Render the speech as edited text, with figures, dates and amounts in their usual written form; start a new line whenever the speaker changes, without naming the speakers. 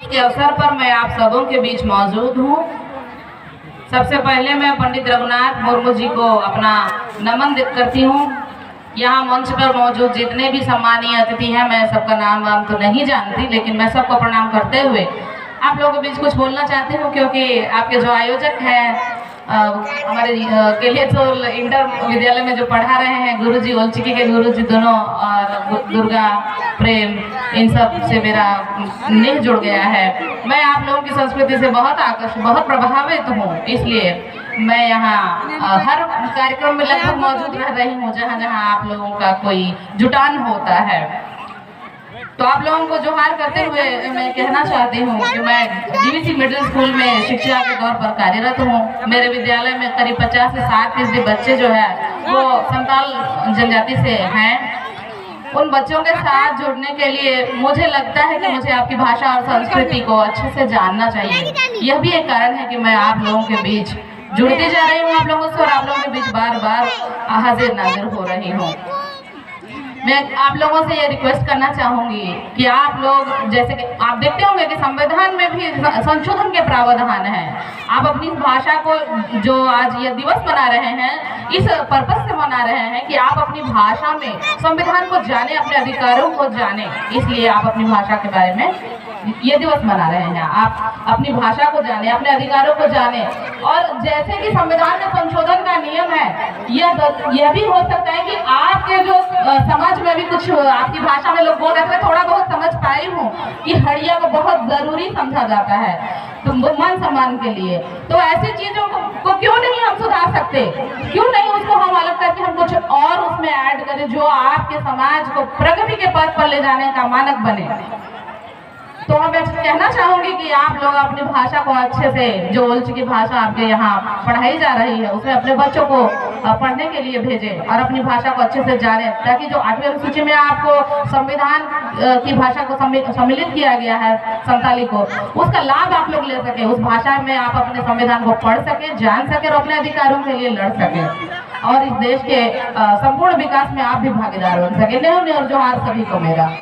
के अवसर पर मैं आप सबों के बीच मौजूद हूँ। सबसे पहले मैं पंडित रघुनाथ मुर्मू जी को अपना नमन करती हूँ। यहाँ मंच पर मौजूद जितने भी सम्मानीय अतिथि हैं, मैं सबका नाम वाम तो नहीं जानती, लेकिन मैं सबको प्रणाम करते हुए आप लोगों के बीच कुछ बोलना चाहती हूँ, क्योंकि आपके जो आयोजक हैं हमारे केलियचोल इंटर विद्यालय में जो पढ़ा रहे हैं गुरुजी, ओलचिकी के गुरुजी दोनों, और दुर्गा प्रेम, इन सब से मेरा नेह जुड़ गया है। मैं आप लोगों की संस्कृति से बहुत प्रभावित हूँ, इसलिए मैं यहाँ हर कार्यक्रम में लगभग मौजूद रह रही हूँ जहाँ जहाँ आप लोगों का कोई जुटान होता है। तो आप लोगों को जोहार करते हुए मैं कहना चाहती हूँ कि मैं डीवीसी मिडिल स्कूल में शिक्षा के तौर पर कार्यरत हूँ। मेरे विद्यालय में करीब 50 से 60% बच्चे जो है वो संताल जनजाति से हैं। उन बच्चों के साथ जुड़ने के लिए मुझे लगता है कि मुझे आपकी भाषा और संस्कृति को अच्छे से जानना चाहिए। यह भी एक कारण है कि मैं आप लोगों के बीच जुड़ती जा रही हूँ, आप लोगों से, और आप लोगों के बीच बार बार हाजिर नाजिर हो रही हूँ। मैं आप लोगों से ये रिक्वेस्ट करना चाहूँगी कि आप लोग, जैसे कि आप देखते होंगे कि संविधान में भी संशोधन के प्रावधान हैं। आप अपनी भाषा को, जो आज ये दिवस मना रहे हैं, इस पर्पस से मना रहे हैं कि आप अपनी भाषा में संविधान को जाने, अपने अधिकारों को जाने, इसलिए आप अपनी भाषा के बारे में ये दिवस मना रहे हैं। आप अपनी भाषा को जाने, अपने अधिकारों को जाने, और जैसे कि संविधान में संशोधन का नियम है, यह भी हो सकता है कि आपके जो समाज में भी कुछ आपकी भाषा में लोग बोल रहे थे, थोड़ा बहुत समझ पाई हूँ कि हड़िया को बहुत जरूरी समझा जाता है तो मान सम्मान के लिए। तो ऐसी चीजों को क्यों नहीं हम सुधार सकते? क्यों नहीं उसको हम अलग करके हम कुछ और उसमें ऐड करें जो आपके समाज को प्रगति के पथ पर ले जाने का मानक बने? तो मैं कहना चाहूंगी कि आप लोग अपनी भाषा को अच्छे से, जो ओलचिकी भाषा आपके यहाँ पढ़ाई जा रही है, उसमें अपने बच्चों को पढ़ने के लिए भेजें और अपनी भाषा को अच्छे से जानें, ताकि जो 8वीं अनुसूची में आपको संविधान की भाषा को सम्मिलित किया गया है संताली को, उसका लाभ आप लोग ले सके। उस भाषा में आप अपने संविधान को पढ़ सके, जान सके और अपने अधिकारों के लिए लड़ सके, और इस देश के संपूर्ण विकास में आप भी भागीदार बन सके। नेह जोहार सभी को मेरा।